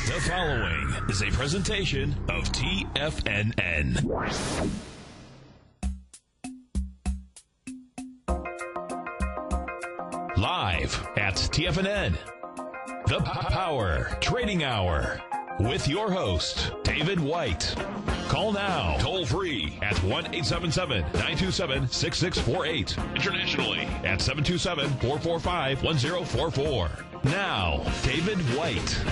The following is a presentation of TFNN. Live at TFNN, the Power Trading Hour, with your host, David White. Call now, toll free at 1-877-927-6648. Internationally at 727-445-1044. Now, David White.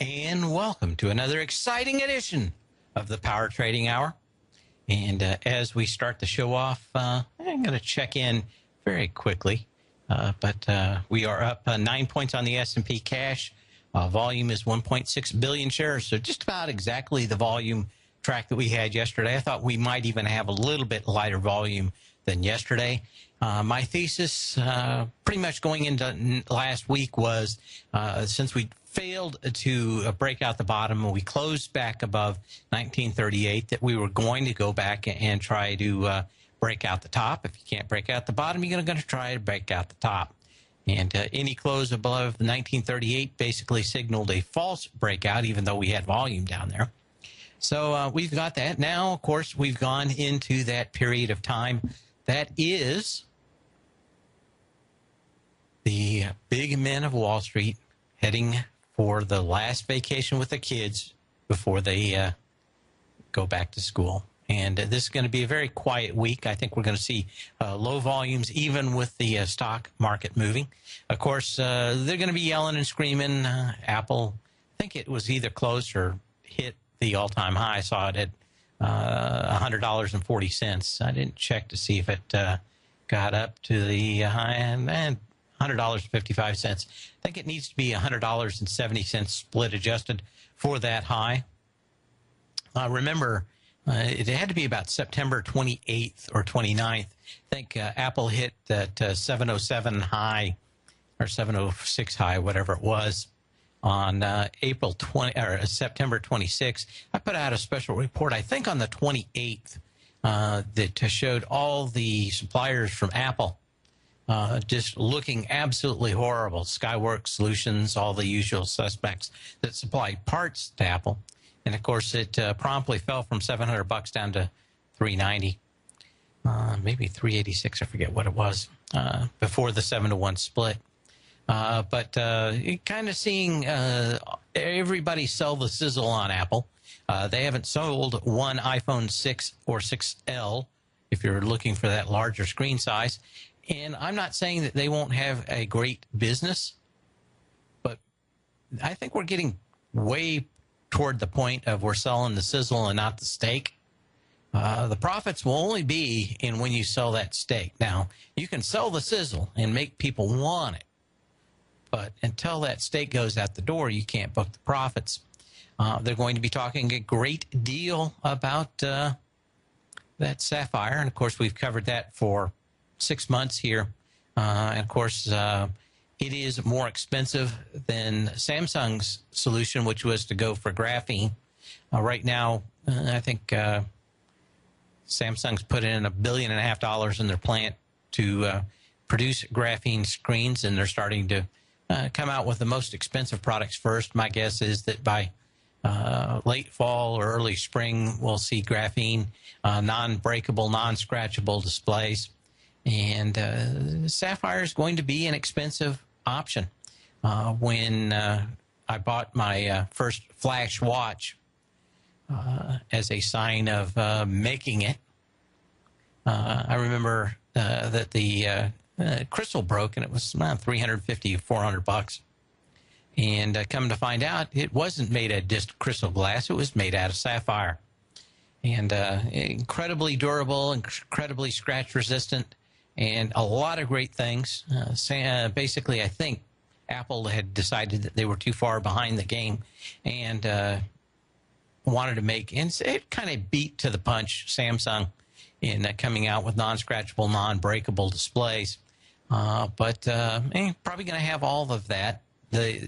And welcome to another exciting edition of the Power Trading Hour. And as we start the show off, I'm going to check in very quickly. But we are up 9 points on the S&P cash. Volume is 1.6 billion shares, so just about exactly the volume track that we had yesterday. I thought we might even have a little bit lighter volume than yesterday. My thesis pretty much going into last week was since we failed to break out the bottom and we closed back above 1938, that we were going to go back and try to break out the top. If you can't break out the bottom, you're going to try to break out the top. And any close above 1938 basically signaled a false breakout, even though we had volume down there. So we've got that. Now, of course, we've gone into that period of time that is the big men of Wall Street heading for the last vacation with the kids before they go back to school. And this is going to be a very quiet week. I think we're going to see low volumes, even with the stock market moving. Of course, they're going to be yelling and screaming. Apple, I think it was either closed or hit the all-time high. I saw it at $100.40. I didn't check to see if it got up to the high end. And $100.55. I think it needs to be $100.70 split adjusted for that high. Remember, it had to be about September 28th or 29th. I think Apple hit that 707 high or 706 high, whatever it was, on September 26th. I put out a special report, I think on the 28th, that showed all the suppliers from Apple just looking absolutely horrible. Skyworks Solutions, all the usual suspects that supply parts to Apple. And, of course, it promptly fell from $700 down to $390, maybe $386, I forget what it was, before the 7-to-1 split. But kind of seeing everybody sell the sizzle on Apple. They haven't sold one iPhone 6 or 6L, if you're looking for that larger screen size. And I'm not saying that they won't have a great business, but I think we're getting way toward the point of we're selling the sizzle and not the steak. The profits will only be in when you sell that steak. Now, you can sell the sizzle and make people want it, but until that steak goes out the door, you can't book the profits. They're going to be talking a great deal about that Sapphire, and of course, we've covered that for 6 months here. And of course, it is more expensive than Samsung's solution, which was to go for graphene. Right now, I think Samsung's put in $1.5 billion in their plant to produce graphene screens, and they're starting to come out with the most expensive products first. My guess is that by late fall or early spring, we'll see graphene, non-breakable, non-scratchable displays. And Sapphire is going to be an expensive option. When I bought my first flash watch as a sign of making it, I remember that the crystal broke, and it was around $350, $400. And come to find out, it wasn't made out of just crystal glass. It was made out of sapphire. And incredibly durable, incredibly scratch resistant, and a lot of great things. Basically, I think Apple had decided that they were too far behind the game and wanted to make, and it kind of beat to the punch Samsung in coming out with non-scratchable, non-breakable displays. But probably going to have all of that.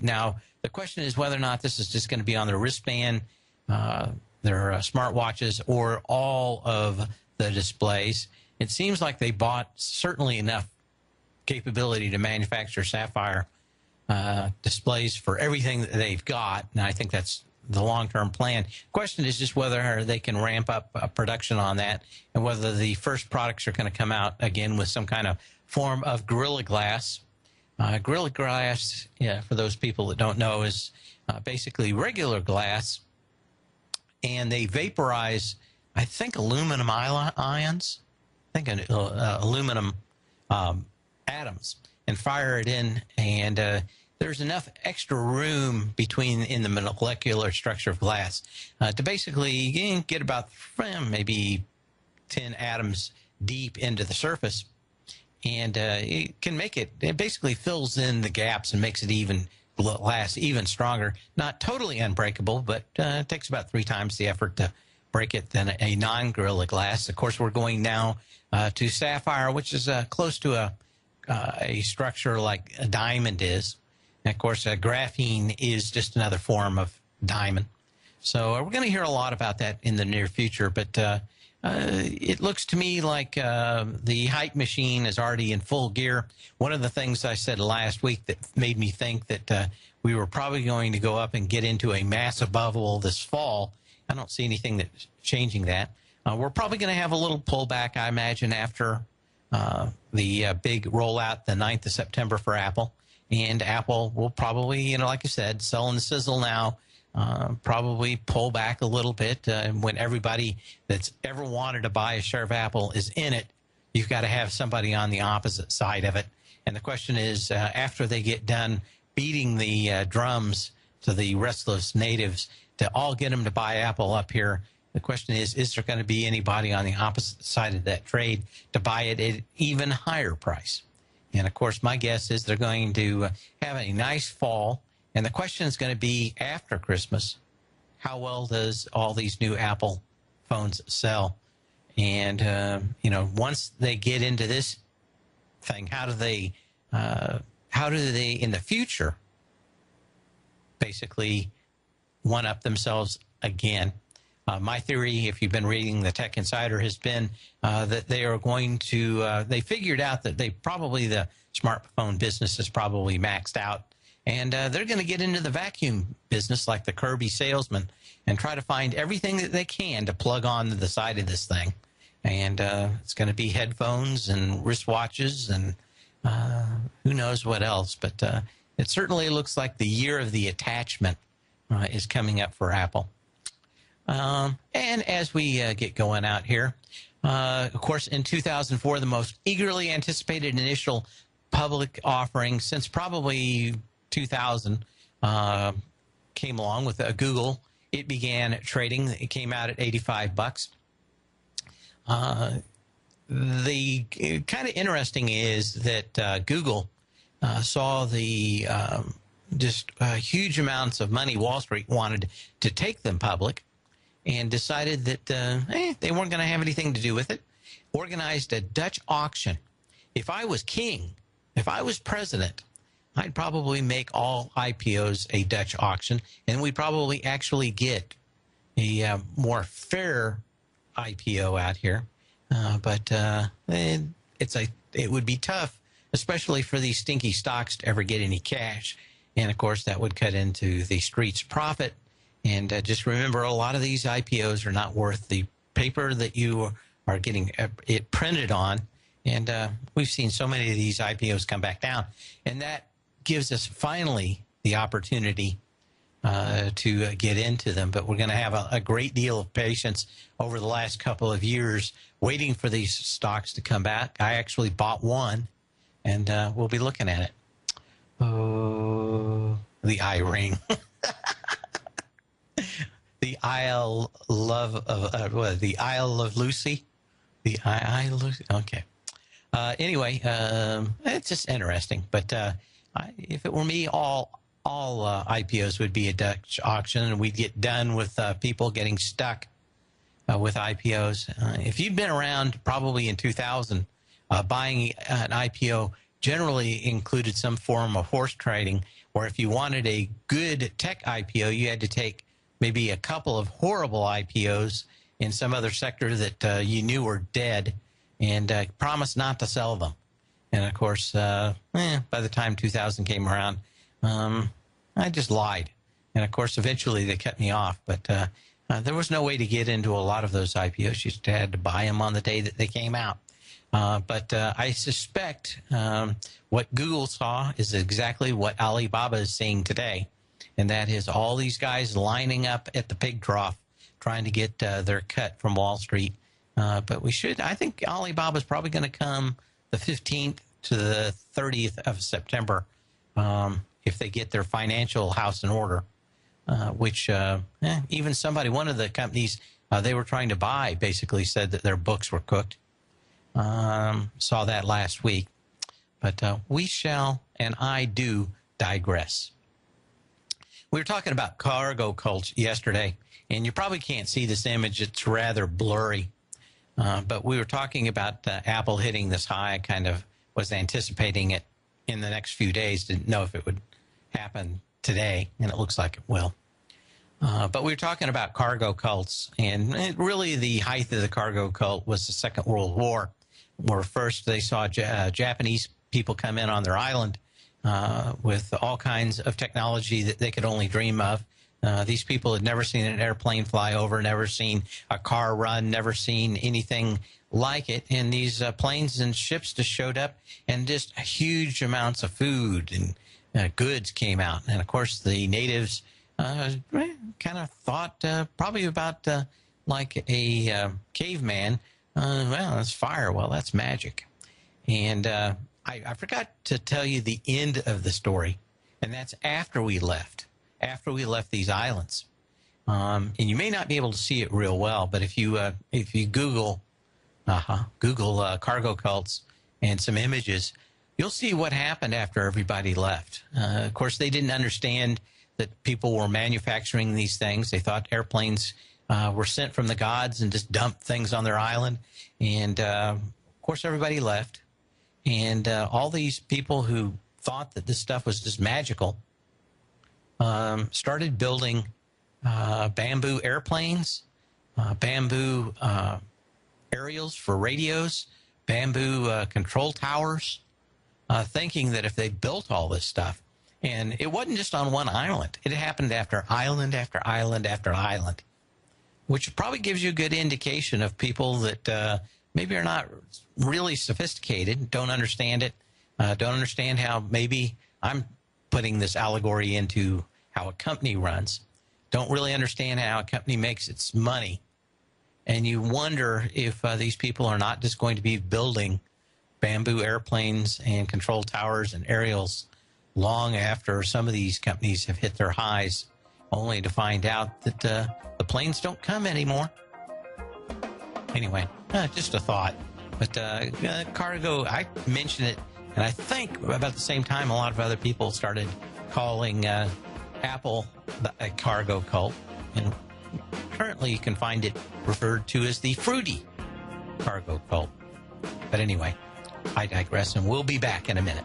Now, the question is whether or not this is just going to be on their wristband, their smartwatches, or all of the displays. It seems like they bought certainly enough capability to manufacture Sapphire displays for everything that they've got, and I think that's the long-term plan. Question is just whether they can ramp up production on that, and whether the first products are going to come out again with some kind of form of Gorilla Glass. Gorilla Glass, for those people that don't know, is basically regular glass, and they vaporize, I think, aluminum ions, aluminum atoms, and fire it in, and there's enough extra room in the molecular structure of glass to basically get about maybe 10 atoms deep into the surface, and it can make it basically fills in the gaps and makes it last even stronger. Not totally unbreakable, but it takes about 3 times the effort to break it than a non-Gorilla Glass. Of course, we're going now to sapphire, which is close to a structure like a diamond is. And of course, graphene is just another form of diamond. So we're going to hear a lot about that in the near future. But it looks to me like the hype machine is already in full gear. One of the things I said last week that made me think that we were probably going to go up and get into a massive bubble this fall. I don't see anything that's changing that. We're probably going to have a little pullback, I imagine, after the big rollout the 9th of September for Apple. And Apple will probably, like I said, selling the sizzle now, probably pull back a little bit. When everybody that's ever wanted to buy a share of Apple is in it, you've got to have somebody on the opposite side of it. And the question is, after they get done beating the drums to the restless natives to all get them to buy Apple up here, the question is there going to be anybody on the opposite side of that trade to buy it at an even higher price? And, of course, my guess is they're going to have a nice fall. And the question is going to be after Christmas, how well does all these new Apple phones sell? And, once they get into this thing, how do they in the future basically one-up themselves again? My theory, if you've been reading the Tech Insider, has been that they are going to, they figured out that the smartphone business is probably maxed out. And they're going to get into the vacuum business like the Kirby salesman and try to find everything that they can to plug on to the side of this thing. And it's going to be headphones and wristwatches and who knows what else. But it certainly looks like the year of the attachment is coming up for Apple. And as we get going out here, of course, in 2004, the most eagerly anticipated initial public offering since probably 2000 came along with Google. It began trading. It came out at $85. The kind of interesting is that Google saw the just huge amounts of money Wall Street wanted to take them public, and decided that they weren't going to have anything to do with it. Organized a Dutch auction. If I was king, if I was president, I'd probably make all IPOs a Dutch auction, and we'd probably actually get a more fair IPO out here. But it would be tough, especially for these stinky stocks to ever get any cash. And, of course, that would cut into the street's profit. And just remember, a lot of these IPOs are not worth the paper that you are getting it printed on. And we've seen so many of these IPOs come back down. And that gives us finally the opportunity to get into them. But we're going to have a great deal of patience over the last couple of years waiting for these stocks to come back. I actually bought one, and we'll be looking at it. Oh, the iRing. The Isle of Lucy. The Isle of Lucy. Okay. Anyway, it's just interesting. But if it were me, all IPOs would be a Dutch auction, and we'd get done with people getting stuck with IPOs. If you'd been around probably in 2000, buying an IPO generally included some form of horse trading, or if you wanted a good tech IPO, you had to take maybe a couple of horrible IPOs in some other sector that you knew were dead, and promise not to sell them. And, of course, by the time 2000 came around, I just lied. And, of course, eventually they cut me off. But there was no way to get into a lot of those IPOs. You just had to buy them on the day that they came out. But I suspect what Google saw is exactly what Alibaba is seeing today. And that is all these guys lining up at the pig trough trying to get their cut from Wall Street. But I think Alibaba is probably going to come the 15th to the 30th of September if they get their financial house in order, which even one of the companies they were trying to buy basically said that their books were cooked. Saw that last week. But we shall, and I do, digress. We were talking about cargo cults yesterday, and you probably can't see this image. It's rather blurry. But we were talking about Apple hitting this high. I kind of was anticipating it in the next few days. Didn't know if it would happen today, and it looks like it will. But we were talking about cargo cults, and really the height of the cargo cult was the Second World War, where first they saw Japanese people come in on their island with all kinds of technology that they could only dream of. These people had never seen an airplane fly over, never seen a car run, never seen anything like it. And these planes and ships just showed up, and just huge amounts of food and goods came out. And, of course, the natives kind of thought probably about like a caveman. Well, it's fire. Well, that's magic. And I forgot to tell you the end of the story, and that's after we left these islands. And you may not be able to see it real well, but if you Google cargo cults and some images, you'll see what happened after everybody left. Of course, they didn't understand that people were manufacturing these things. They thought airplanes were sent from the gods and just dumped things on their island. And, of course, everybody left. And all these people who thought that this stuff was just magical started building bamboo airplanes, bamboo aerials for radios, bamboo control towers, thinking that if they built all this stuff, and it wasn't just on one island. It happened after island after island after island, which probably gives you a good indication of people that maybe are not really sophisticated, don't understand it, don't understand how maybe I'm putting this allegory into how a company runs, don't really understand how a company makes its money. And you wonder if these people are not just going to be building bamboo airplanes and control towers and aerials long after some of these companies have hit their highs, only to find out that the planes don't come anymore. Anyway, just a thought. But cargo, I mentioned it, and I think about the same time a lot of other people started calling Apple a cargo cult. And currently you can find it referred to as the fruity cargo cult. But anyway, I digress, and we'll be back in a minute.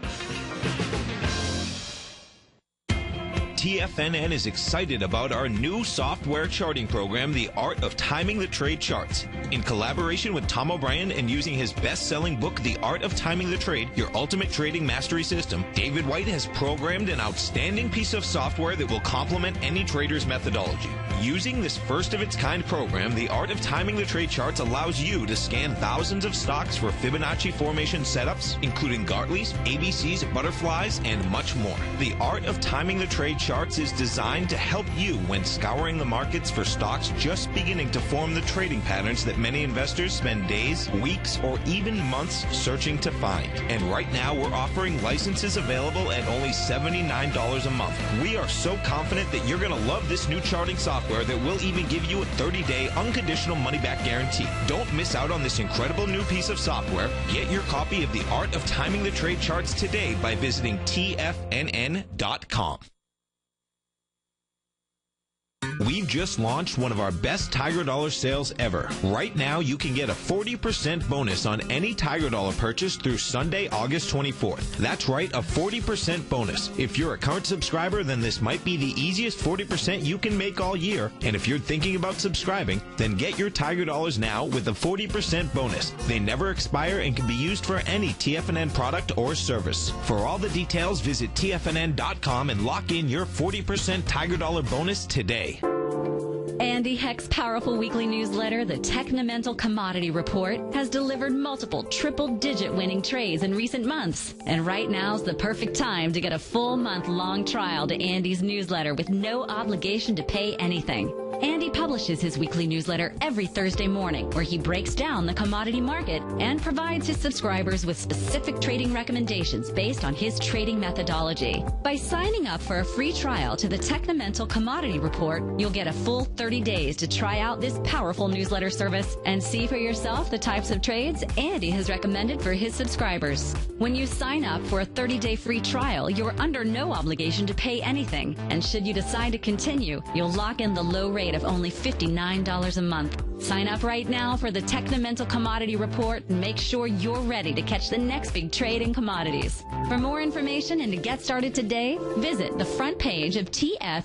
TFNN is excited about our new software charting program, The Art of Timing the Trade Charts. In collaboration with Tom O'Brien and using his best-selling book, The Art of Timing the Trade, Your Ultimate Trading Mastery System, DavidWhite has programmed an outstanding piece of software that will complement any trader's methodology. Using this first-of-its-kind program, The Art of Timing the Trade Charts allows you to scan thousands of stocks for Fibonacci formation setups, including Gartley's, ABC's, butterflies, and much more. The Art of Timing the Trade Charts is designed to help you when scouring the markets for stocks just beginning to form the trading patterns that many investors spend days, weeks, or even months searching to find. And right now, we're offering licenses available at only $79 a month. We are so confident that you're going to love this new charting software that will even give you a 30-day unconditional money-back guarantee. Don't miss out on this incredible new piece of software. Get your copy of The Art of Timing the Trade Charts today by visiting TFNN.com. We've just launched one of our best Tiger Dollar sales ever. Right now, you can get a 40% bonus on any Tiger Dollar purchase through Sunday, August 24th. That's right, a 40% bonus. If you're a current subscriber, then this might be the easiest 40% you can make all year. And if you're thinking about subscribing, then get your Tiger Dollars now with a 40% bonus. They never expire and can be used for any TFNN product or service. For all the details, visit TFNN.com and lock in your 40% Tiger Dollar bonus today. Andy Heck's powerful weekly newsletter, the Technomental Commodity Report, has delivered multiple triple-digit winning trades in recent months. And right now's the perfect time to get a full month-long trial to Andy's newsletter with no obligation to pay anything. Andy publishes his weekly newsletter every Thursday morning, where he breaks down the commodity market and provides his subscribers with specific trading recommendations based on his trading methodology. By signing up for a free trial to the Technomental Commodity Report, you'll get a full 30 days to try out this powerful newsletter service and see for yourself the types of trades Andy has recommended for his subscribers. When you sign up for a 30-day free trial, you're under no obligation to pay anything. And should you decide to continue, you'll lock in the low rate of only $59 a month. Sign up right now for the Technomental Commodity Report and make sure you're ready to catch the next big trade in commodities. For more information and to get started today, visit the front page of TFNN.com.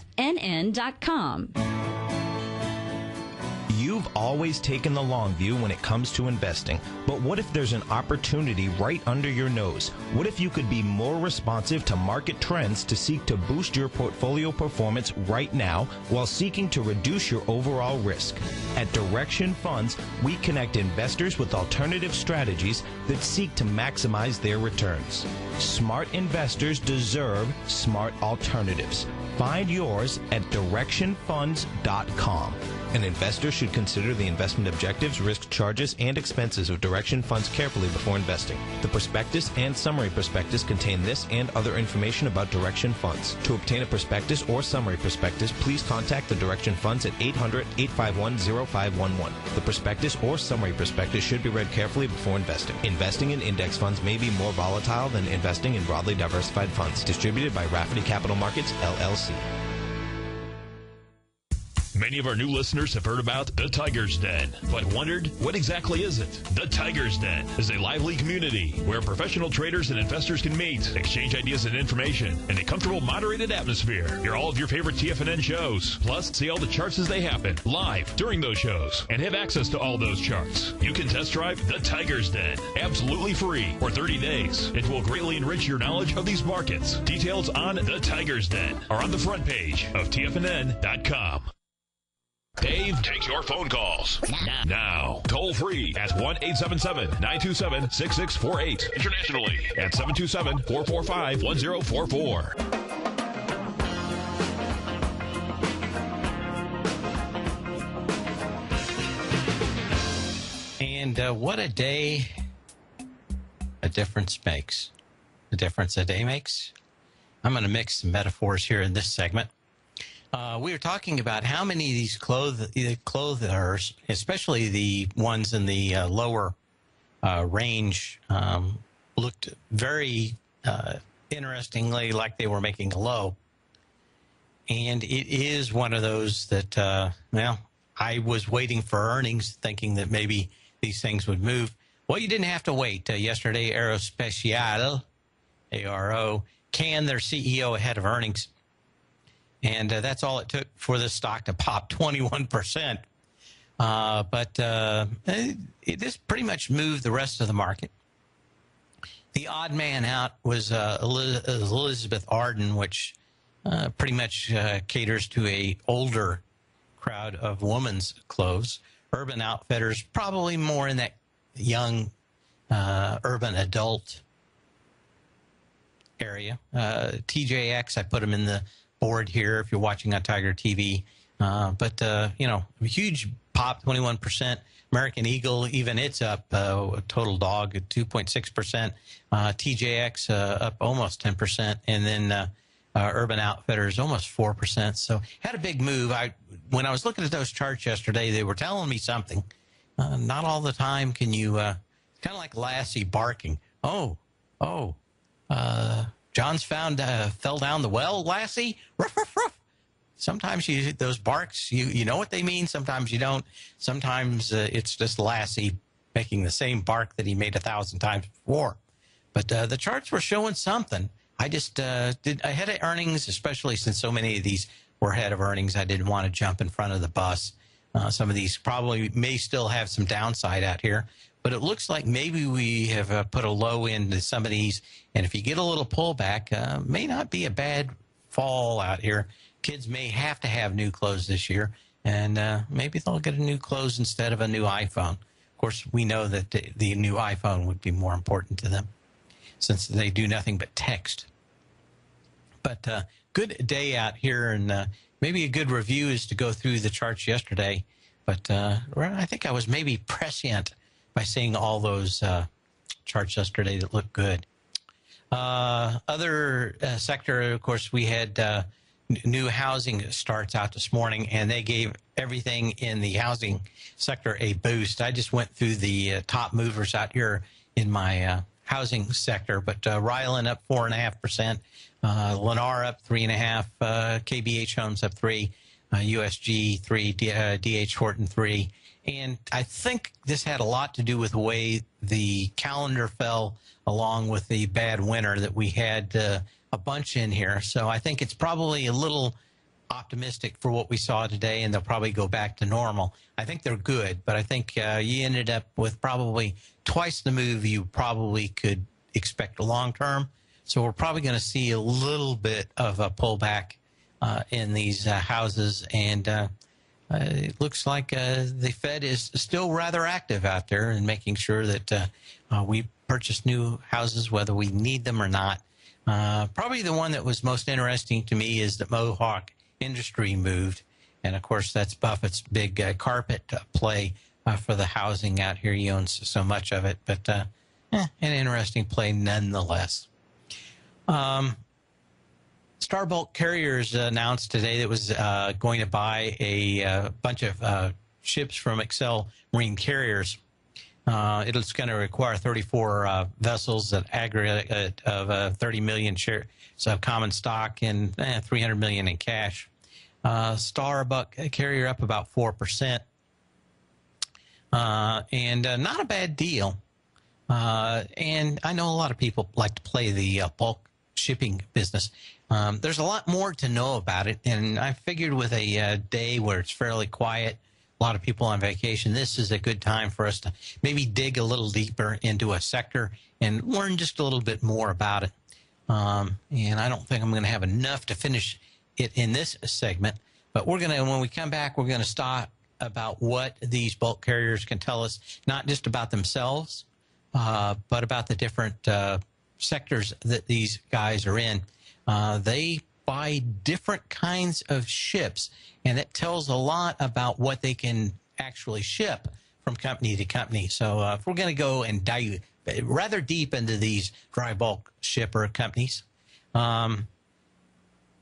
You've always taken the long view when it comes to investing, but what if there's an opportunity right under your nose? What if you could be more responsive to market trends to seek to boost your portfolio performance right now while seeking to reduce your overall risk? At Direction Funds, we connect investors with alternative strategies that seek to maximize their returns. Smart investors deserve smart alternatives. Find yours at directionfunds.com. An investor should consider the investment objectives, risk charges, and expenses of Direction Funds carefully before investing. The prospectus and summary prospectus contain this and other information about Direction Funds. To obtain a prospectus or summary prospectus, please contact the Direction Funds at 800-851-0511. The prospectus or summary prospectus should be read carefully before investing. Investing in index funds may be more volatile than investing in broadly diversified funds. Distributed by Rafferty Capital Markets, LLC. Many of our new listeners have heard about the Tiger's Den, but wondered, what exactly is it? The Tiger's Den is a lively community where professional traders and investors can meet, exchange ideas and information in a comfortable, moderated atmosphere. Hear all of your favorite TFNN shows, plus see all the charts as they happen live during those shows, and have access to all those charts. You can test drive the Tiger's Den absolutely free for 30 days. It will greatly enrich your knowledge of these markets. Details on the Tiger's Den are on the front page of TFNN.com. Dave takes your phone calls now. Toll free at 1-877-927-6648. Internationally at 727-445-1044. And what a day a difference makes. The difference a day makes. I'm going to mix some metaphors here in this segment. We were talking about how many of these clothers, especially the ones in the lower range, looked very interestingly like they were making a low. And it is one of those that, I was waiting for earnings thinking that maybe these things would move. Well, you didn't have to wait. Yesterday, Aerospatiale, ARO, canned their CEO ahead of earnings. And that's all it took for this stock to pop 21%. But this pretty much moved the rest of the market. The odd man out was Elizabeth Arden, which pretty much caters to a older crowd of women's clothes. Urban Outfitters, probably more in that young urban adult area. TJX, I put them in the board here if you're watching on Tiger TV. But a huge pop, 21%. American Eagle, even it's up, a total dog at 2.6%. TJX up almost 10%. And then Urban Outfitters almost 4%. So had a big move. When I was looking at those charts yesterday, they were telling me something. Not all the time can you, kind of like Lassie barking. John's fell down the well, Lassie. Ruff, ruff, ruff. sometimes those barks, you know what they mean. Sometimes you don't. Sometimes it's just Lassie making the same bark that he made 1,000 times before. But the charts were showing something. I just did ahead of earnings, especially since so many of these were ahead of earnings. I didn't want to jump in front of the bus. Some of these probably may still have some downside out here, but it looks like maybe we have put a low into some of these. And if you get a little pullback, may not be a bad fall out here. Kids may have to have new clothes this year, and maybe they'll get a new clothes instead of a new iPhone. Of course, we know that the new iPhone would be more important to them since they do nothing but text. But good day out here, and maybe a good review is to go through the charts yesterday. But I think I was maybe prescient by seeing all those charts yesterday that looked good. Other sector, of course, we had new housing starts out this morning, and they gave everything in the housing sector a boost. I just went through the top movers out here in my housing sector, but Ryland up 4.5%, Lennar up 3.5%, KBH Homes up 3%, USG 3%, DH Horton 3%. And I think this had a lot to do with the way the calendar fell along with the bad winter that we had a bunch in here. So I think it's probably a little optimistic for what we saw today, and they'll probably go back to normal. I think they're good, but I think you ended up with probably twice the move you probably could expect long term. So we're probably going to see a little bit of a pullback in these houses, and it looks like the Fed is still rather active out there in making sure that we purchase new houses, whether we need them or not. Probably the one that was most interesting to me is that Mohawk Industry moved, and of course that's Buffett's big carpet play for the housing out here. He owns so much of it, but an interesting play nonetheless. Star Bulk Carriers announced today that it was going to buy a bunch of ships from Excel Marine Carriers. It's going to require 34 vessels at aggregate of 30 million shares of common stock and 300 million in cash. Star Bulk Carrier up about 4%, and not a bad deal. And I know a lot of people like to play the bulk shipping business. There's a lot more to know about it, and I figured with a day where it's fairly quiet, a lot of people on vacation, this is a good time for us to maybe dig a little deeper into a sector and learn just a little bit more about it. And I don't think I'm going to have enough to finish it in this segment, but we're going to, when we come back, we're going to talk about what these bulk carriers can tell us, not just about themselves, but about the different sectors that these guys are in. They buy different kinds of ships, and it tells a lot about what they can actually ship from company to company. So if we're going to go and dive rather deep into these dry bulk shipper companies, and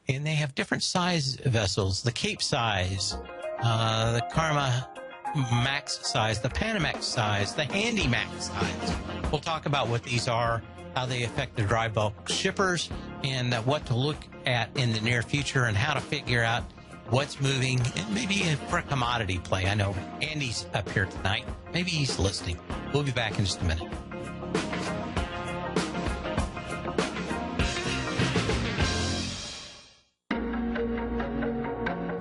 they have different size vessels, the Cape size, the Karma Max size, the Panamax size, the Handy Max size. We'll talk about what these are, how they affect the dry bulk shippers, and what to look at in the near future, and how to figure out what's moving, and maybe for a commodity play. I know Andy's up here tonight. Maybe he's listening. We'll be back in just a minute.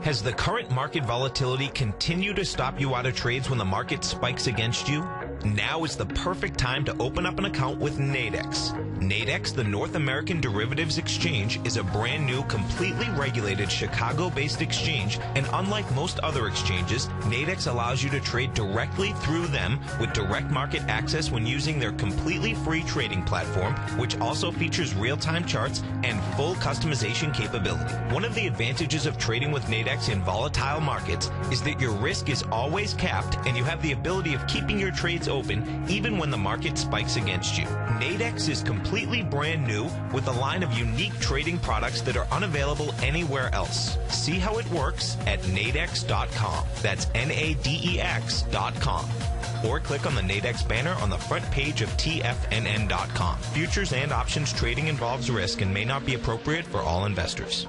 Has the current market volatility continued to stop you out of trades when the market spikes against you? Now is the perfect time to open up an account with Nadex. Nadex, the North American Derivatives Exchange, is a brand new, completely regulated Chicago-based exchange, and unlike most other exchanges, Nadex allows you to trade directly through them with direct market access when using their completely free trading platform, which also features real-time charts and full customization capability. One of the advantages of trading with Nadex in volatile markets is that your risk is always capped, and you have the ability of keeping your trades open even when the market spikes against you. Nadex is completely brand new with a line of unique trading products that are unavailable anywhere else. See how it works at nadex.com. That's NADEX.com. Or click on the Nadex banner on the front page of TFNN.com. Futures and options trading involves risk and may not be appropriate for all investors.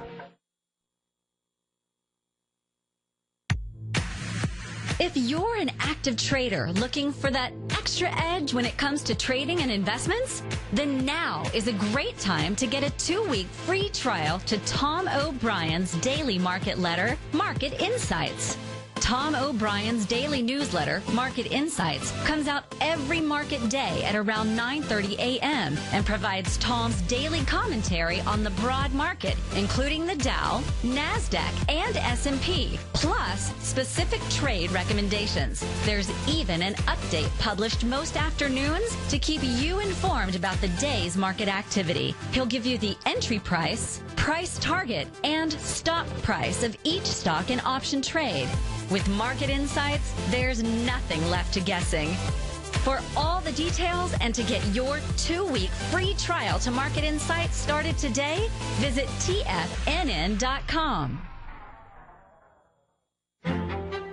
If you're an active trader looking for that extra edge when it comes to trading and investments, then now is a great time to get a 2-week free trial to Tom O'Brien's daily market letter, Market Insights. Tom O'Brien's daily newsletter, Market Insights, comes out every market day at around 9:30 a.m. and provides Tom's daily commentary on the broad market, including the Dow, NASDAQ, and S&P, plus specific trade recommendations. There's even an update published most afternoons to keep you informed about the day's market activity. He'll give you the entry price, price target, and stop price of each stock in option trade. With Market Insights, there's nothing left to guessing. For all the details and to get your 2-week free trial to Market Insights started today, visit TFNN.com.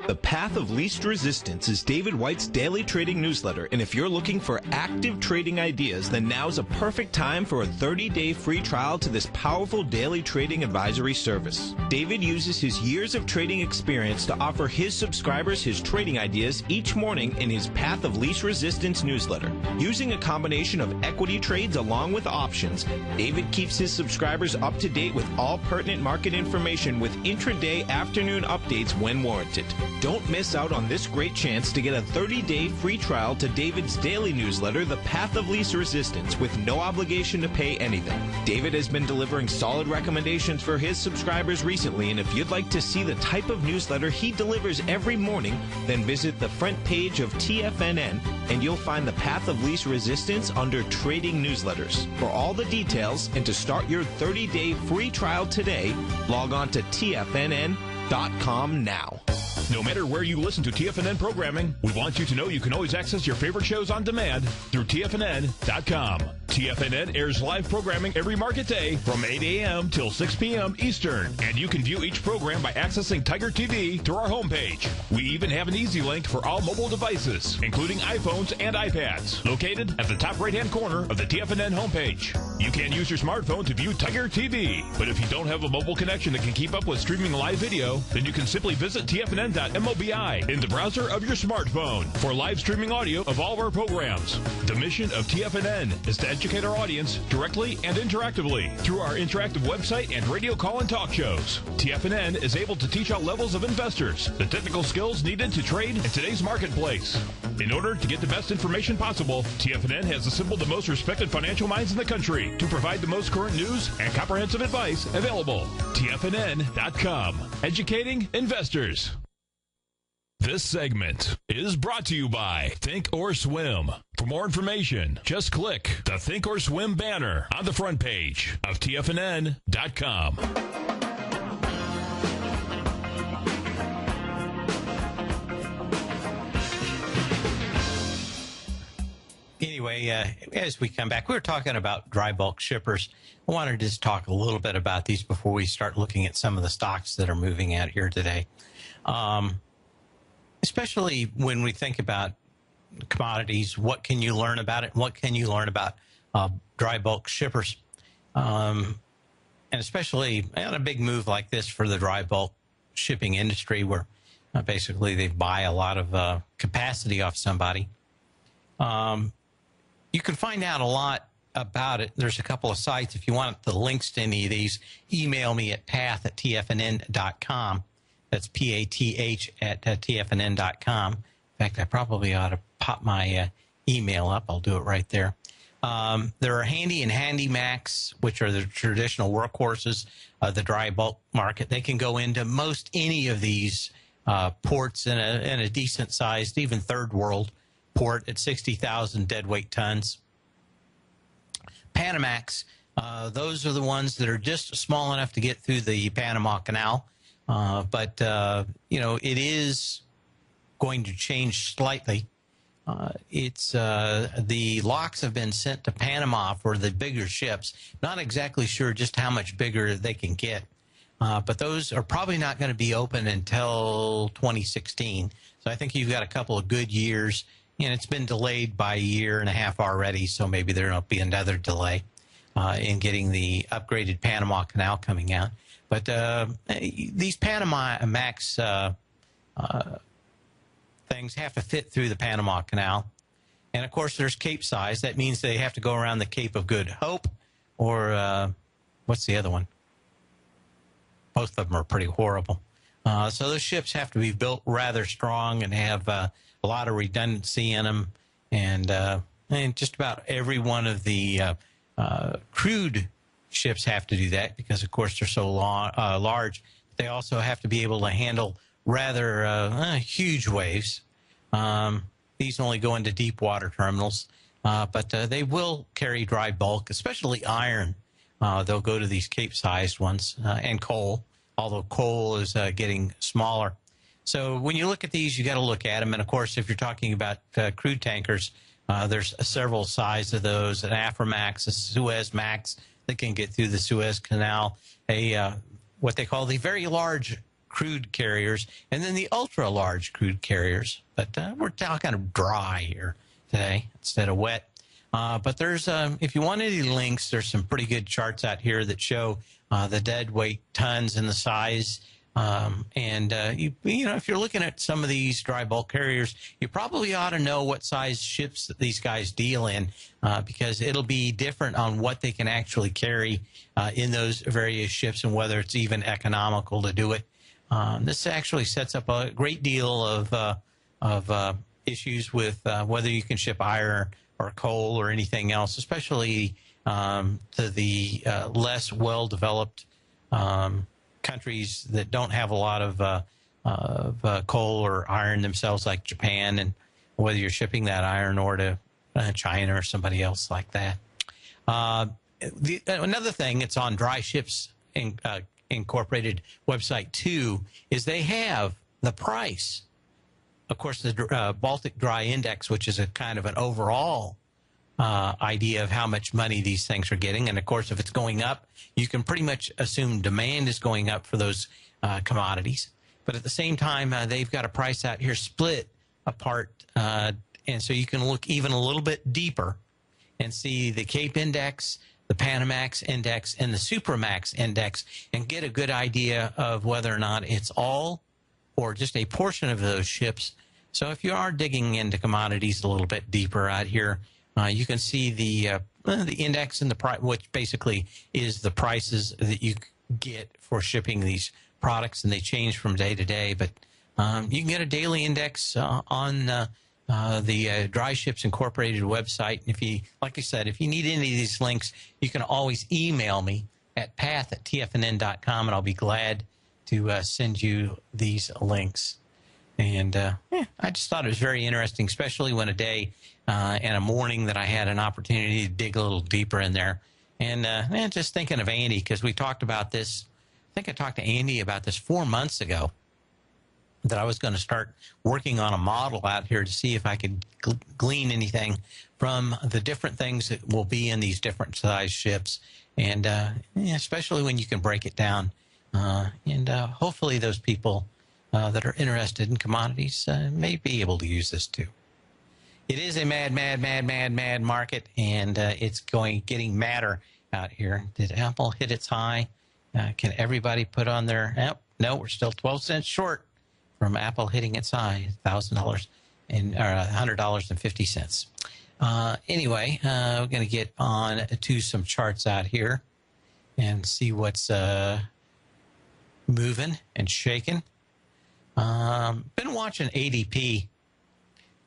The Path of Least Resistance is DavidWhite's daily trading newsletter, and if you're looking for active trading ideas, then now's a perfect time for a 30-day free trial to this powerful daily trading advisory service. David uses his years of trading experience to offer his subscribers his trading ideas each morning in his Path of Least Resistance newsletter. Using a combination of equity trades along with options, David keeps his subscribers up to date with all pertinent market information with intraday afternoon updates when warranted. Don't miss out on this great chance to get a 30-day free trial to David's daily newsletter, The Path of Least Resistance, with no obligation to pay anything. David has been delivering solid recommendations for his subscribers recently, and if you'd like to see the type of newsletter he delivers every morning, then visit the front page of TFNN, and you'll find The Path of Least Resistance under Trading Newsletters. For all the details and to start your 30-day free trial today, log on to TFNN.com now. No matter where you listen to TFNN programming, we want you to know you can always access your favorite shows on demand through TFNN.com. TFNN airs live programming every market day from 8 a.m. till 6 p.m. Eastern, and you can view each program by accessing Tiger TV through our homepage. We even have an easy link for all mobile devices, including iPhones and iPads, located at the top right-hand corner of the TFNN homepage. You can use your smartphone to view Tiger TV, but if you don't have a mobile connection that can keep up with streaming live video, then you can simply visit TFNN.mobi in the browser of your smartphone for live streaming audio of all of our programs. The mission of TFNN is to educate our audience directly and interactively through our interactive website and radio call and talk shows. TFNN is able to teach all levels of investors the technical skills needed to trade in today's marketplace. In order to get the best information possible, TFNN has assembled the most respected financial minds in the country to provide the most current news and comprehensive advice available. TFNN.com, educating investors. This segment is brought to you by Think or Swim. For more information, just click the Think or Swim banner on the front page of TFNN.com. Anyway, as we come back, we were talking about dry bulk shippers. I wanted to just talk a little bit about these before we start looking at some of the stocks that are moving out here today. Especially when we think about commodities, what can you learn about it? What can you learn about dry bulk shippers? And especially on a big move like this for the dry bulk shipping industry, where basically they buy a lot of capacity off somebody. You can find out a lot about it. There's a couple of sites. If you want the links to any of these, email me at path@tfnn.com. That's PATH at TFNN.com. In fact, I probably ought to pop my email up. I'll do it right there. There are Handy and Handy Max, which are the traditional workhorses of the dry bulk market. They can go into most any of these ports in a decent sized, even third world port at 60,000 deadweight tons. Panamax, those are the ones that are just small enough to get through the Panama Canal. But it is going to change slightly. The locks have been sent to Panama for the bigger ships. Not exactly sure just how much bigger they can get. But those are probably not going to be open until 2016. So I think you've got a couple of good years. And it's been delayed by a year and a half already, so maybe there won't be another delay in getting the upgraded Panama Canal coming out. But these Panama Max things have to fit through the Panama Canal. And, of course, there's Cape size. That means they have to go around the Cape of Good Hope, or what's the other one? Both of them are pretty horrible. So those ships have to be built rather strong and have a lot of redundancy in them. And just about every one of the crude ships have to do that because, of course, they're so large. They also have to be able to handle rather huge waves. These only go into deep water terminals, but they will carry dry bulk, especially iron. They'll go to these Cape-sized ones, and coal, although coal is getting smaller. So when you look at these, you got to look at them. And, of course, if you're talking about crude tankers, there's several sizes of those, an Aframax, a Suezmax that can get through the Suez Canal, what they call the very large crude carriers, and then the ultra-large crude carriers. But we're talking of dry here today instead of wet. But there's, if you want any links, there's some pretty good charts out here that show the dead weight tons and the size. You know, if you're looking at some of these dry bulk carriers, you probably ought to know what size ships that these guys deal in, because it'll be different on what they can actually carry in those various ships and whether it's even economical to do it. This actually sets up a great deal of issues with whether you can ship iron or coal or anything else, especially to the less well-developed countries that don't have a lot of coal or iron themselves, like Japan, and whether you're shipping that iron ore to China or somebody else like that. Another thing, it's on Dry Ships Incorporated website too, is they have the price. Of course, the Baltic Dry Index, which is a kind of an overall idea of how much money these things are getting. And, of course, if it's going up, you can pretty much assume demand is going up for those commodities. But at the same time, they've got a price out here split apart. And so you can look even a little bit deeper and see the Cape Index, the Panamax Index, and the Supramax Index, and get a good idea of whether or not it's all or just a portion of those ships. So if you are digging into commodities a little bit deeper out here, you can see the index and the price, which basically is the prices that you get for shipping these products, and they change from day to day. But you can get a daily index on the Dry Ships Incorporated website. And if you, like I said, if you need any of these links, you can always email me at path@tfnn.com, and I'll be glad to send you these links. And I just thought it was very interesting, especially when a day and a morning that I had an opportunity to dig a little deeper in there. And just thinking of Andy, because we talked about this. I think I talked to Andy about this 4 months ago, that I was going to start working on a model out here to see if I could glean anything from the different things that will be in these different size ships. And especially when you can break it down. Hopefully those people that are interested in commodities may be able to use this too. It is a mad market, and it's getting madder out here. Did Apple hit its high? Can everybody put on their... No, we're still 12 cents short from Apple hitting its high, $1,000 and $100.50. Anyway, we're going to get on to some charts out here and see what's moving and shaking. Been watching ADP.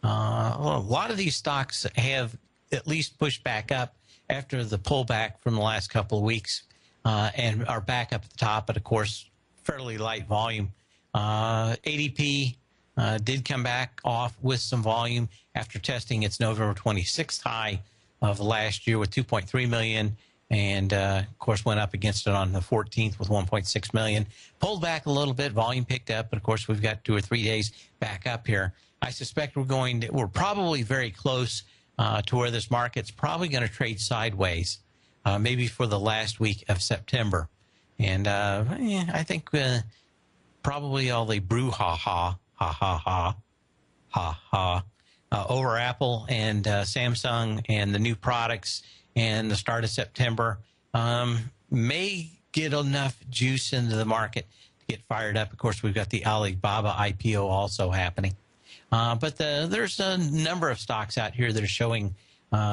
A lot of these stocks have at least pushed back up after the pullback from the last couple of weeks, and are back up at the top, but of course, fairly light volume. ADP did come back off with some volume after testing its November 26th high of last year with 2.3 million, and of course went up against it on the 14th with 1.6 million. Pulled back a little bit, volume picked up, but of course we've got 2 or 3 days back up here. I suspect we're probably very close to where this market's probably going to trade sideways, maybe for the last week of September. And I think probably all the brouhaha, over Apple and Samsung and the new products and the start of September may get enough juice into the market to get fired up. Of course, we've got the Alibaba IPO also happening. But there's a number of stocks out here that are showing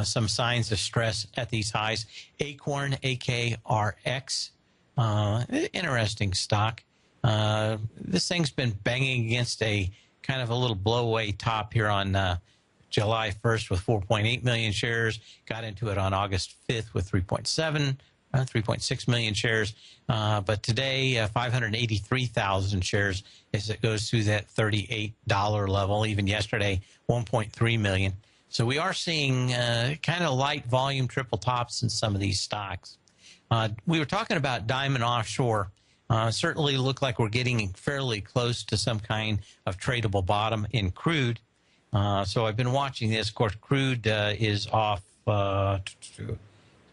some signs of stress at these highs. Acorn, AKRX, interesting stock. This thing's been banging against a kind of a little blowaway top here on July 1st with 4.8 million shares. Got into it on August 5th with 3.6 million shares. But today, 583,000 shares as it goes through that $38 level. Even yesterday, 1.3 million. So we are seeing kind of light volume triple tops in some of these stocks. We were talking about Diamond Offshore. Certainly look like we're getting fairly close to some kind of tradable bottom in crude. So I've been watching this. Of course, crude is off. Go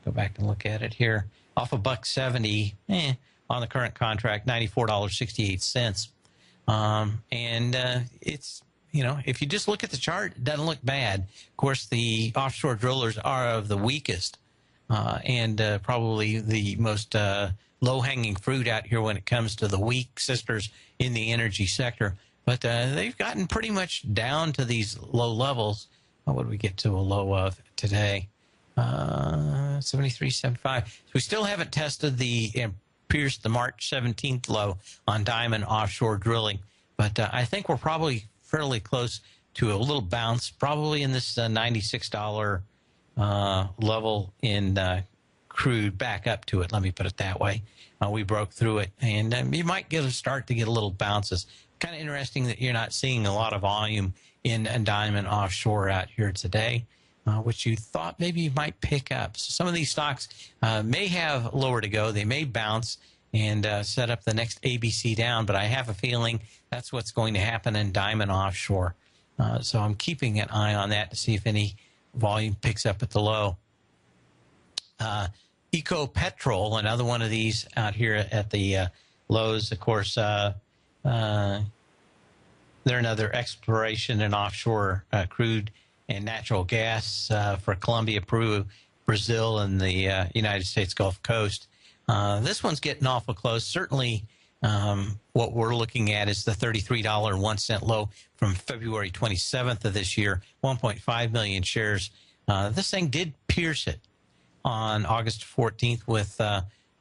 back and look at it here. Off $1.70 on the current contract, $94.68. And it's, if you just look at the chart, it doesn't look bad. Of course, the offshore drillers are of the weakest and probably the most low-hanging fruit out here when it comes to the weak sisters in the energy sector. But they've gotten pretty much down to these low levels. What would we get to a low of today? 73.75. So we still haven't tested pierced the March 17th low on Diamond Offshore Drilling. But I think we're probably fairly close to a little bounce, probably in this $96 level in crude, back up to it. Let me put it that way. We broke through it, and you might start to get a little bounces. Kind of interesting that you're not seeing a lot of volume in Diamond Offshore out here today, which you thought maybe you might pick up. So some of these stocks may have lower to go. They may bounce and set up the next ABC down, but I have a feeling that's what's going to happen in Diamond Offshore. So I'm keeping an eye on that to see if any volume picks up at the low. Eco Petrol, another one of these out here at the lows. Of course, they're another exploration and offshore crude and natural gas for Colombia, Peru, Brazil, and the United States Gulf Coast. This one's getting awful close. Certainly, what we're looking at is the $33.01 low from February 27th of this year, 1.5 million shares. This thing did pierce it on August 14th with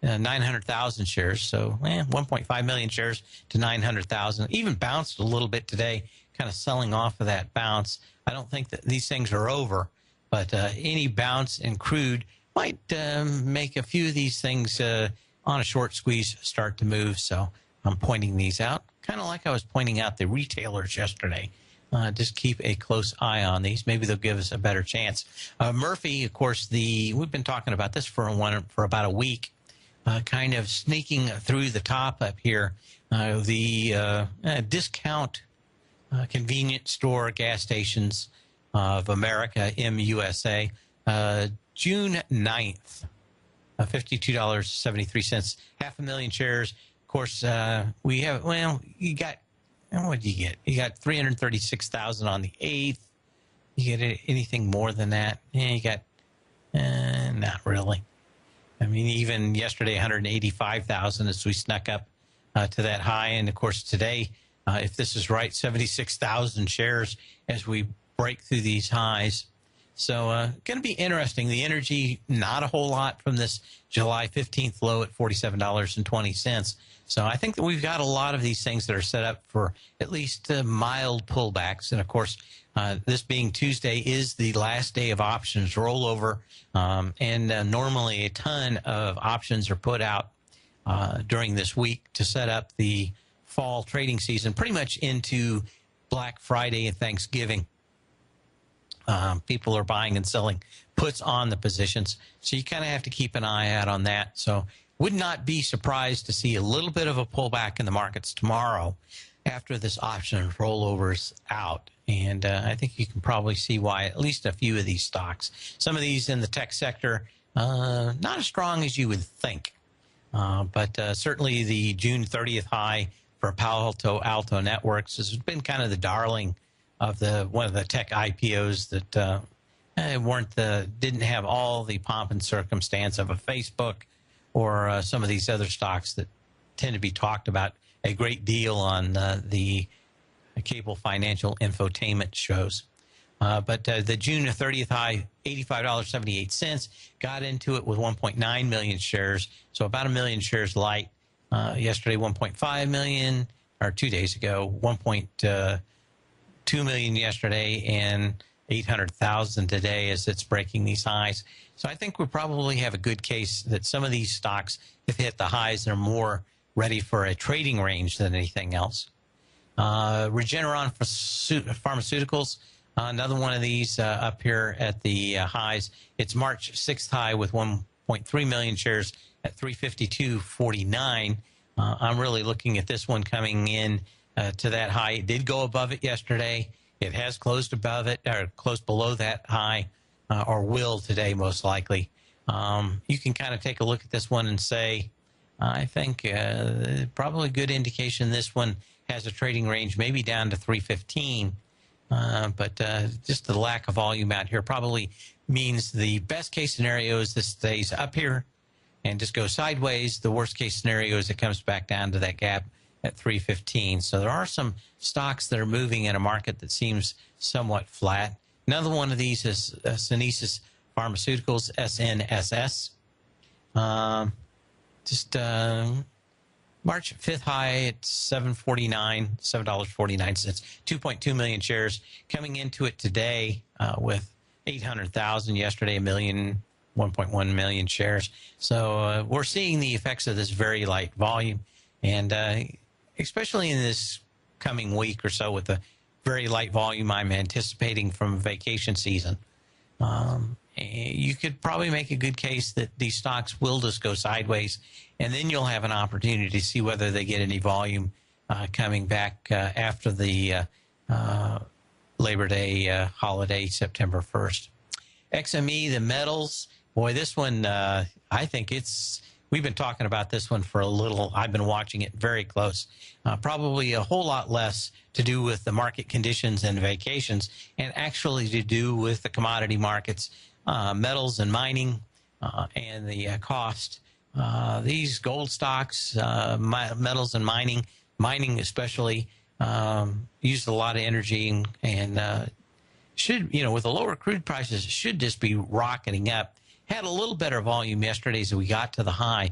900,000 shares. So 1.5 million shares to 900,000. Even bounced a little bit today, kind of selling off of that bounce. I don't think that these things are over, but any bounce in crude might make a few of these things on a short squeeze start to move. So I'm pointing these out, kind of like I was pointing out the retailers yesterday. Just keep a close eye on these. Maybe they'll give us a better chance. Murphy, of course, we've been talking about this for about a week, kind of sneaking through the top up here. The discount convenience store gas stations of America, MUSA, June 9th, $52.73, 500,000 shares. Of course, we have, you got, what did you get? You got 336,000 on the 8th. You get anything more than that? You got, not really. I mean, even yesterday, 185,000 as we snuck up to that high. And of course, today, if this is right, 76,000 shares as we break through these highs. So going to be interesting. The energy, not a whole lot from this July 15th low at $47.20. So I think that we've got a lot of these things that are set up for at least mild pullbacks. And, of course, this being Tuesday is the last day of options rollover. And normally a ton of options are put out during this week to set up the fall trading season, pretty much into Black Friday and Thanksgiving. People are buying and selling puts on the positions. So you kind of have to keep an eye out on that. So would not be surprised to see a little bit of a pullback in the markets tomorrow after this option rollovers out. And I think you can probably see why at least a few of these stocks. Some of these in the tech sector, not as strong as you would think. But certainly the June 30th high for Palo Alto Networks has been kind of the darling of one of the tech IPOs that didn't have all the pomp and circumstance of a Facebook or some of these other stocks that tend to be talked about a great deal on the cable financial infotainment shows. But the June 30th high, $85.78, got into it with 1.9 million shares, so about a million shares light. Yesterday, 1.5 million, or 2 days ago, 1.2 million yesterday, and 800,000 today as it's breaking these highs. So I think we probably have a good case that some of these stocks have hit the highs and are more ready for a trading range than anything else. Regeneron Pharmaceuticals, another one of these up here at the highs. It's March 6th high with 1.3 million shares at 352.49. I'm really looking at this one coming in to that high. It did go above it yesterday. It has closed above it, or closed below that high, or will today most likely. You can kind of take a look at this one and say, I think probably a good indication this one has a trading range maybe down to 315. But just the lack of volume out here probably means the best case scenario is this stays up here and just goes sideways. The worst case scenario is it comes back down to that gap at 315. So there are some stocks that are moving in a market that seems somewhat flat. Another one of these is Sunesis Pharmaceuticals, SNSS. March 5th high at $7.49, $2.2 million shares. Coming into it today with 800,000, yesterday 1.1 million shares. So we're seeing the effects of this very light volume, and especially in this coming week or so with the very light volume I'm anticipating from vacation season. You could probably make a good case that these stocks will just go sideways, and then you'll have an opportunity to see whether they get any volume coming back after the Labor Day holiday, September 1st. XME, the metals, boy, this one, I think we've been talking about this one for a little. I've been watching it very close. Probably a whole lot less to do with the market conditions and vacations, and actually to do with the commodity markets, metals and mining, and the cost. These gold stocks, metals and mining especially, use a lot of energy, and should, with the lower crude prices, should just be rocketing up. Had a little better volume yesterday as we got to the high.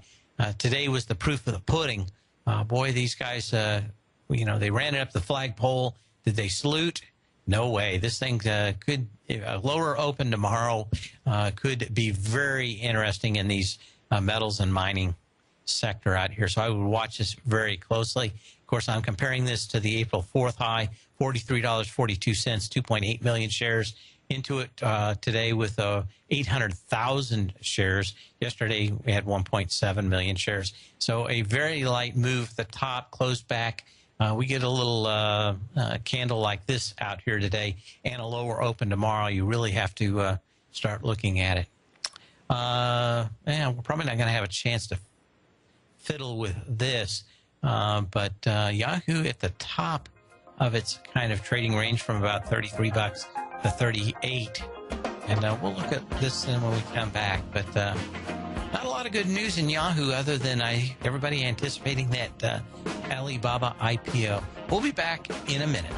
Today was the proof of the pudding. Boy, these guys, they ran it up the flagpole. Did they salute? No way. This thing could, a lower open tomorrow could be very interesting in these metals and mining sector out here. So I would watch this very closely. Of course, I'm comparing this to the April 4th high, $43.42, 2.8 million shares into it today with 800,000 shares. Yesterday, we had 1.7 million shares. So a very light move at the top, closed back. We get a little candle like this out here today and a lower open tomorrow. You really have to start looking at it. We're probably not going to have a chance to fiddle with this, but Yahoo at the top of its kind of trading range from about 33 bucks to 38. And we'll look at this when we come back. But not a lot of good news in Yahoo other than everybody anticipating that Alibaba IPO. We'll be back in a minute.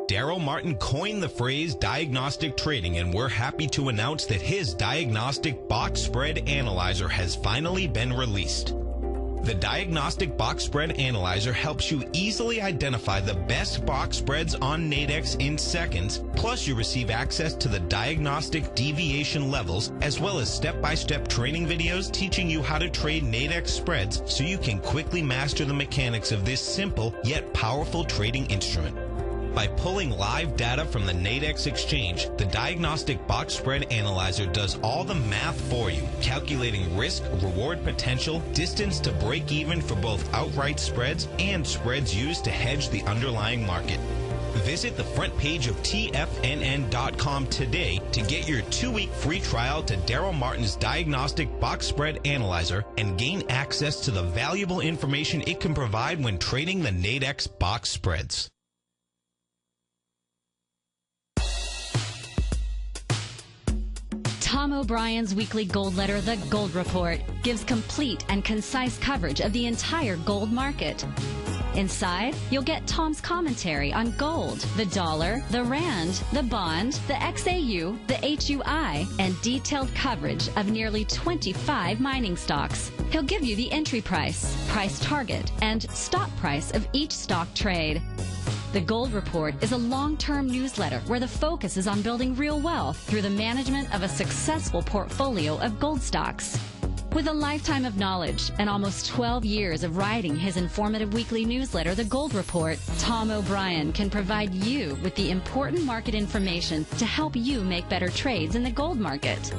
Daryl Martin coined the phrase diagnostic trading, and we're happy to announce that his diagnostic box spread analyzer has finally been released. The Diagnostic Box Spread Analyzer helps you easily identify the best box spreads on Nadex in seconds, plus you receive access to the diagnostic deviation levels, as well as step-by-step training videos teaching you how to trade Nadex spreads so you can quickly master the mechanics of this simple yet powerful trading instrument. By pulling live data from the Nadex exchange, the Diagnostic Box Spread Analyzer does all the math for you, calculating risk, reward potential, distance to break even for both outright spreads and spreads used to hedge the underlying market. Visit the front page of TFNN.com today to get your 2-week free trial to Daryl Martin's Diagnostic Box Spread Analyzer and gain access to the valuable information it can provide when trading the Nadex box spreads. Tom O'Brien's weekly gold letter, The Gold Report, gives complete and concise coverage of the entire gold market. Inside, you'll get Tom's commentary on gold, the dollar, the rand, the bond, the XAU, the HUI, and detailed coverage of nearly 25 mining stocks. He'll give you the entry price, price target, and stop price of each stock trade. The Gold Report is a long-term newsletter where the focus is on building real wealth through the management of a successful portfolio of gold stocks. With a lifetime of knowledge and almost 12 years of writing his informative weekly newsletter, The Gold Report, Tom O'Brien can provide you with the important market information to help you make better trades in the gold market.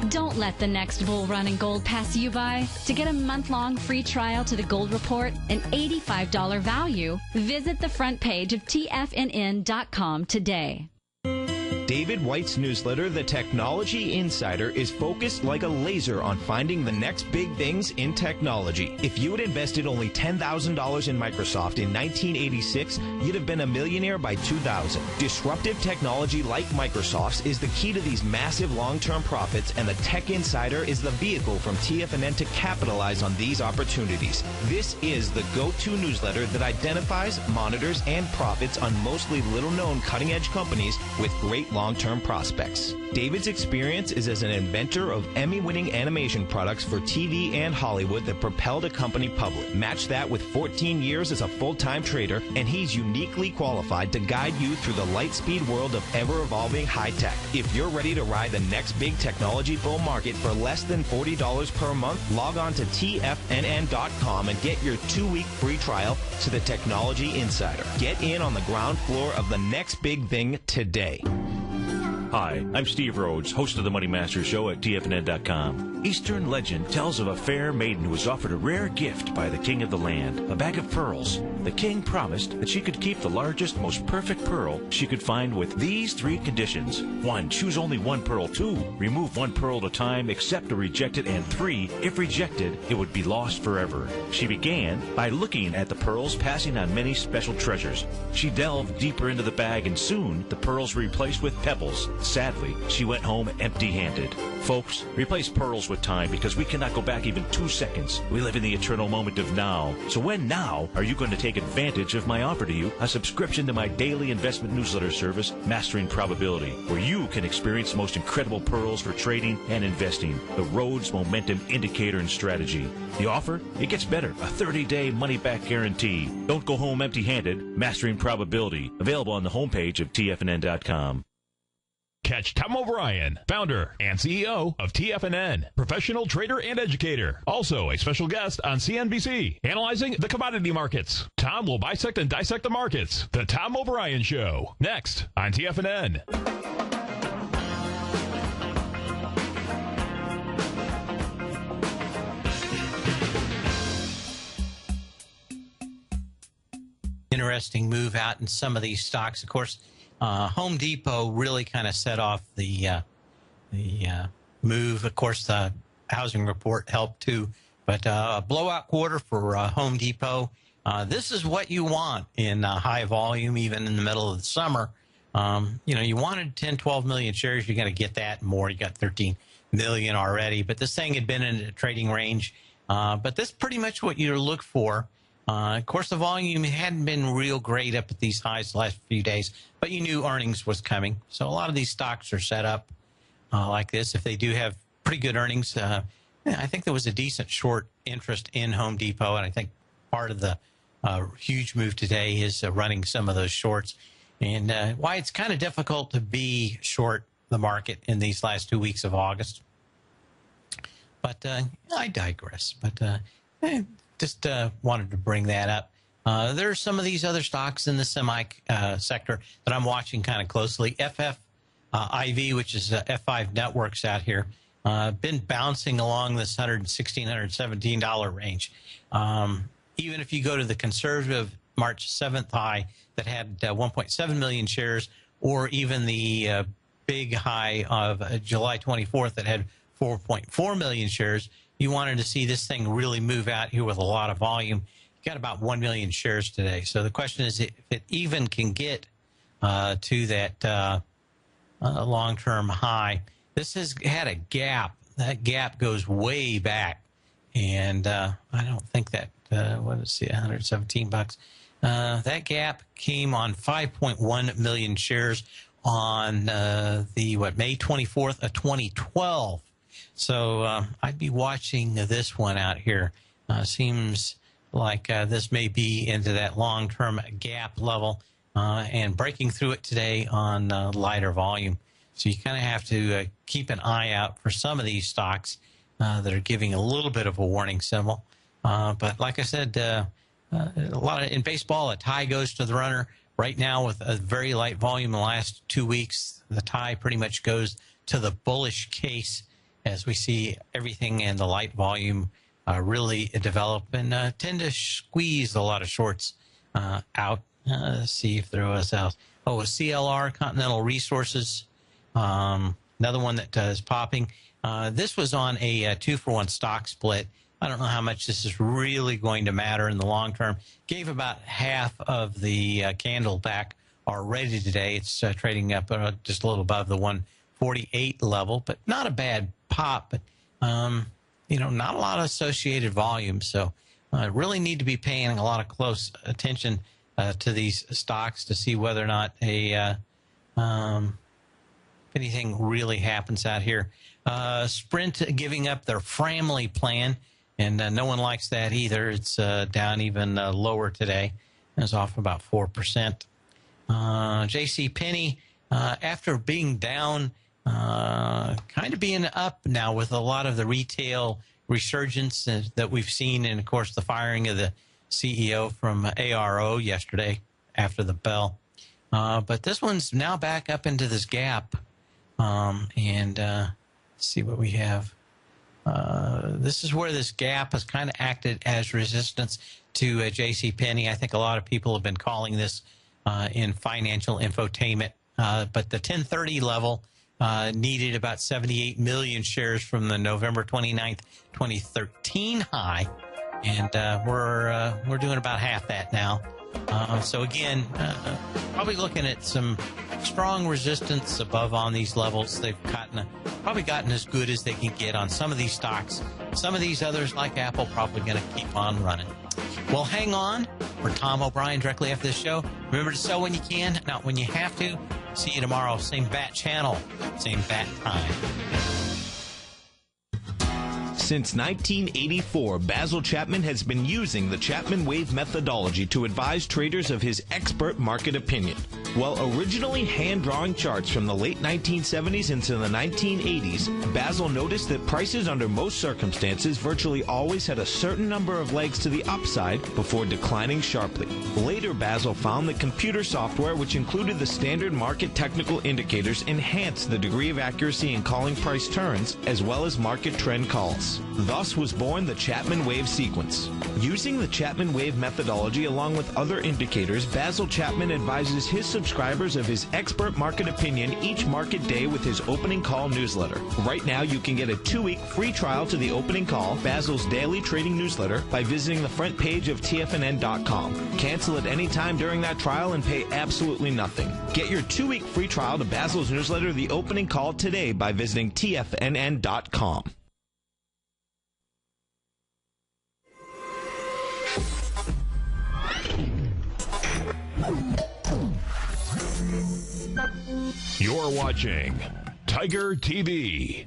Don't let the next bull run in gold pass you by. To get a month-long free trial to The Gold Report, an $85 value, visit the front page of TFNN.com today. DavidWhite's newsletter, The Technology Insider, is focused like a laser on finding the next big things in technology. If you had invested only $10,000 in Microsoft in 1986, you'd have been a millionaire by 2000. Disruptive technology like Microsoft's is the key to these massive long-term profits, and the Tech Insider is the vehicle from TFNN to capitalize on these opportunities. This is the go-to newsletter that identifies, monitors, and profits on mostly little-known cutting-edge companies with great long-term prospects. David's experience is as an inventor of Emmy-winning animation products for TV and Hollywood that propelled a company public. Match that with 14 years as a full-time trader, and he's uniquely qualified to guide you through the light-speed world of ever-evolving high-tech. If you're ready to ride the next big technology bull market for less than $40 per month, log on to TFNN.com and get your 2-week free trial to the Technology Insider. Get in on the ground floor of the next big thing today. Hi, I'm Steve Rhodes, host of the Money Master Show at TFNN.com. Eastern legend tells of a fair maiden who was offered a rare gift by the king of the land, a bag of pearls. The king promised that she could keep the largest, most perfect pearl she could find with these 3 conditions. 1, choose only 1 pearl. 2, remove 1 pearl at a time, accept or reject it. And 3, if rejected, it would be lost forever. She began by looking at the pearls, passing on many special treasures. She delved deeper into the bag, and soon the pearls were replaced with pebbles. Sadly, she went home empty-handed. Folks, replace pearls with time, because we cannot go back even 2 seconds. We live in the eternal moment of now. So when now are you going to take advantage of my offer to you, a subscription to my daily investment newsletter service, Mastering Probability, where you can experience the most incredible pearls for trading and investing, the Rhodes Momentum Indicator and Strategy. The offer? It gets better. A 30-day money-back guarantee. Don't go home empty-handed. Mastering Probability. Available on the homepage of TFNN.com. Catch Tom O'Brien, founder and CEO of TFNN, professional trader and educator. Also a special guest on CNBC, analyzing the commodity markets. Tom will bisect and dissect the markets. The Tom O'Brien Show, next on TFNN. Interesting move out in some of these stocks. Of course, Home Depot really kind of set off the move. Of course, the housing report helped too. But a blowout quarter for Home Depot. This is what you want in high volume, even in the middle of the summer. You wanted 10, 12 million shares. You're going to get that and more. You got 13 million already. But this thing had been in a trading range. But this is pretty much what you look for. Of course, the volume hadn't been real great up at these highs the last few days, but you knew earnings was coming. So a lot of these stocks are set up like this. If they do have pretty good earnings, I think there was a decent short interest in Home Depot, and I think part of the huge move today is running some of those shorts, and why it's kind of difficult to be short the market in these last 2 weeks of August. But I digress. But just wanted to bring that up. There are some of these other stocks in the semi sector that I'm watching kind of closely. FFIV, which is F5 Networks out here, been bouncing along this $116, $117 range. Even if you go to the conservative March 7th high that had 1.7 million shares, or even the big high of July 24th that had 4.4 million shares, you wanted to see this thing really move out here with a lot of volume. You got about 1 million shares today. So the question is if it even can get to that long-term high. this has had a gap. That gap goes way back, and I don't think that let's see, $117. That gap came on 5.1 million shares on May 24th of 2012. So I'd be watching this one out here. Seems like this may be into that long-term gap level and breaking through it today on lighter volume. So you kind of have to keep an eye out for some of these stocks that are giving a little bit of a warning symbol. But like I said, in baseball, a tie goes to the runner. Right now, with a very light volume in the last 2 weeks, the tie pretty much goes to the bullish case as we see everything in the light volume really develop and tend to squeeze a lot of shorts out. See if there was else. Oh, a CLR, Continental Resources, another one that is popping. This was on a 2-for-1 stock split. I don't know how much this is really going to matter in the long term. Gave about half of the candle back already today. It's trading up just a little above the 148 level, but not a bad pop. But not a lot of associated volume, so really need to be paying a lot of close attention to these stocks to see whether or not if anything really happens out here. Sprint giving up their family plan. And no one likes that either. It's down even lower today. It's off about 4%. JCPenney, after being down, kind of being up now with a lot of the retail resurgence that we've seen. And, of course, the firing of the CEO from ARO yesterday after the bell. But this one's now back up into this gap. Let's see what we have. This is where this gap has kind of acted as resistance to JCPenney. I think a lot of people have been calling this in financial infotainment. But the 1030 level needed about 78 million shares from the November 29th, 2013 high. And we're doing about half that now. So again, probably looking at some strong resistance above on these levels. They've probably gotten as good as they can get on some of these stocks. Some of these others, like Apple, probably going to keep on running. Well, hang on. For Tom O'Brien directly after the show. Remember to sell when you can, not when you have to. See you tomorrow. Same bat channel, same bat time. Since 1984, Basil Chapman has been using the Chapman Wave methodology to advise traders of his expert market opinion. While originally hand-drawing charts from the late 1970s into the 1980s, Basil noticed that prices under most circumstances virtually always had a certain number of legs to the upside before declining sharply. Later, Basil found that computer software, which included the standard market technical indicators, enhanced the degree of accuracy in calling price turns as well as market trend calls. Thus was born the Chapman Wave sequence. Using the Chapman Wave methodology along with other indicators, Basil Chapman advises his subscribers of his expert market opinion each market day with his opening call newsletter. Right now, you can get a 2-week free trial to the opening call, Basil's daily trading newsletter, by visiting the front page of TFNN.com. Cancel at any time during that trial and pay absolutely nothing. Get your 2-week free trial to Basil's newsletter, The Opening Call, today by visiting TFNN.com. You're watching Tiger TV.